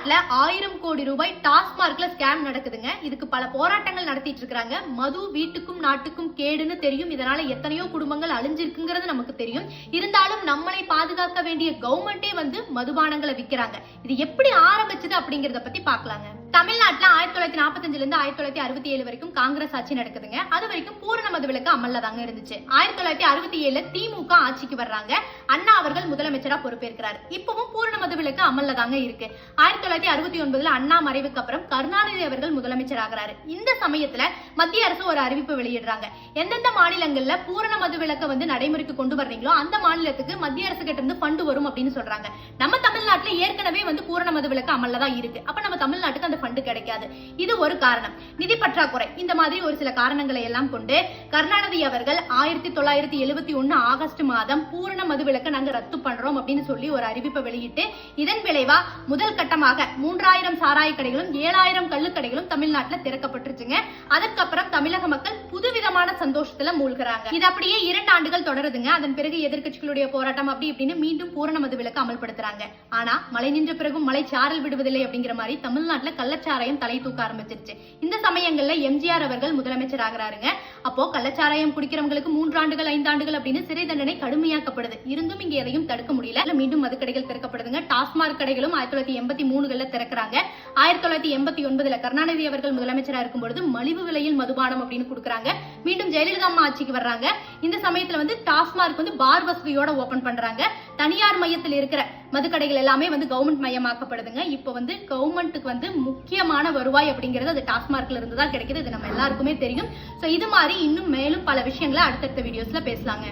தமிழ்நாட்டுல 1000 கோடி ரூபாய் டாஸ்மார்க்ல ஸ்கேம் நடக்குதுங்க. இதுக்கு பல போராட்டங்கள் நடத்திட்டு இருக்காங்க. மது வீட்டுக்கும் நாட்டுக்கும் கேடுன்னு தெரியும். இதனால எத்தனையோ குடும்பங்கள் அழிஞ்சிருக்குங்கிறது நமக்கு தெரியும். இருந்தாலும் நம்மளை பாதுகாக்க வேண்டிய கவர்மெண்டே மதுபானங்களை விற்கிறாங்க. இது எப்படி ஆரம்பிச்சது அப்படிங்கறத பத்தி பாக்கலாங்க. தமிழ்நாட்டுல 1945 இருந்து 1967 வரைக்கும் காங்கிரஸ் ஆட்சி நடக்குதுங்க. அது வரைக்கும் பூரண மது விலக்கு அமல்ல தாங்க இருந்துச்சு. 1967 திமுக ஆட்சிக்கு வர்றாங்க. அண்ணா அவர்கள் முதலமைச்சரா பொறுப்பேற்கிறார். இப்பவும் பூரண மது விலக்கு அமல்ல தாங்க இருக்கு. 1969 அண்ணா மறைவுக்கு அப்புறம் கருணாநிதி அவர்கள் முதலமைச்சர் ஆகிறாரு. இந்த சமயத்துல மத்திய அரசு ஒரு அறிவிப்பு வெளியிடுறாங்க. எந்தெந்த மாநிலங்கள்ல பூரண மது விலக்க நடைமுறைக்கு கொண்டு வர்றீங்களோ அந்த மாநிலத்துக்கு மத்திய அரசு கிட்ட இருந்து ஃபண்ட் வரும் அப்படின்னு சொல்றாங்க. நம்ம தமிழ்நாட்டுல ஏற்கனவே பூரண மது விலக்கு அமல்ல தான் இருக்கு. அப்ப நம்ம தமிழ்நாட்டுக்கு அந்த ஃபண்ட் கிடைக்காது. இது ஒரு காரணம். நிதி பற்றாக்குறை. இந்த மாதிரி ஒரு சில காரணங்களை எல்லாம் கொண்டு கருணாநிதி அவர்கள் 1971 ஆகஸ்ட் மாதம் பூரண மது விலக்க நாங்க ரத்து பண்றோம் அப்படின்னு சொல்லி ஒரு அறிவிப்பை வெளியிட்டு இதன் விளைவா முதல் கட்டமாக 3000 சாராய கடைகளும் 7000 கள்ளுக்கடைகளும் தமிழ்நாட்டுல திறக்கப்பட்டுருச்சுங்க. அதற்கப்புறம் தமிழக மக்கள் புதுவிதமான சந்தோஷத்துல மூழ்கிறாங்க. இது அப்படியே 2 ஆண்டுகள் தொடருதுங்க. அதன் பிறகு எதிர்கட்சிகளுடைய போராட்டம் அப்படி இப்படின்னு மீண்டும் பூரண மது விலக்கு அமல்படுத்துறாங்க. ஆனா மழை நின்ற பிறகும் மழை சாரல் விடுவதில்லை அப்படிங்கிற மாதிரி தமிழ்நாட்டுல கள்ளச்சாராயம் தலை தூக்க ஆரம்பிச்சிருச்சு. இந்த சமயங்கள்ல எம்ஜிஆர் அவர்கள் முதலமைச்சர் ஆகிறாருங்க. அப்போ கள்ளச்சாராயம் குடிக்கிறவங்களுக்கு 3 ஆண்டுகள் 5 ஆண்டுகள் அப்படின்னு சிறை தண்டனை கடுமையாக்கப்படுது. இருந்தும் இங்க எதையும் தடுக்க முடியல. மீண்டும் மது கடைகள் திறக்கப்படுதுங்க. டாஸ்மாக் கடைகளும் 1983 திறக்கிறாங்க. 1989 கருணாநிதி அவர்கள் முதலமைச்சரா இருக்கும்போது மலிவு விலையில் மதுபானம் அப்படின்னு கொடுக்குறாங்க. மீண்டும் ஜெயலலிதா அம்மா ஆட்சிக்கு வர்றாங்க. இந்த சமயத்துல டாஸ்மாக் பார் வசதியோட ஓபன் பண்றாங்க. தனியார் மையத்தில் இருக்கிற மதுக்கடைகள் எல்லாமே கவர்மெண்ட் மயமாக்கப்படுதுங்க. இப்போ கவர்மெண்ட்டுக்கு முக்கியமான வருவாய் அப்படிங்கிறது அது டாஸ்மார்க்ல இருந்து தான் கிடைக்குது. இது நம்ம எல்லாருக்குமே தெரியும். சோ இது மாதிரி இன்னும் மேலும் பல விஷயங்களை அடுத்தடுத்த வீடியோஸ்ல பேசலாங்க.